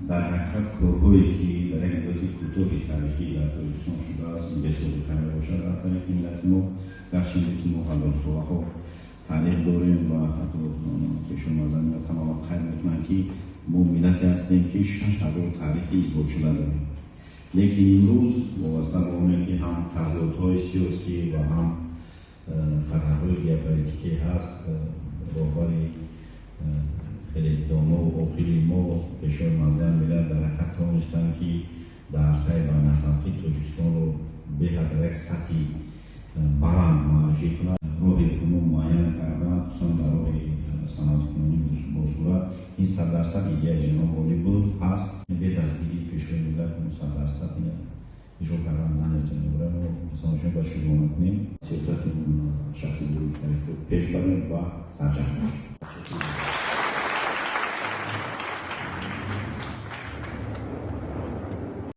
در حقیقت کارهایی که در یک مدت کوتاه تاریخی در تاجیکستان شده است این بسیار کمی باشد در تاریخ ملت ما، گرچه که ما قبل سالها تاریخ داریم و حتی کشور مازنیت هم قید میکنن که ما ملتی هستیم که 6000 تاریخی ازدواج شده داریم. لیکن امروز وابسته به اونه که هم تغییرات‌های سیاسی و هم خطرهای ژئوپلیتیکی هست، راههای خیلی دانا و عاقل ما کشور منظم ملت در حقیقت توانستند که در عرصه بین‌المللی تاجیکستان رو به حد یک سطح بلند معرفی کنند. راه کنون معین کردن، خصوصا در راه صنعت کنونی با صورت این 100% ایده جناب عالی بود هست. به دستگیری پیشروی ملت 100% اجرا کردن نمیتونه برای ما مثلا شما باید شروع کنیم سیاست شخصی پیش بریم و سرجم کنیم.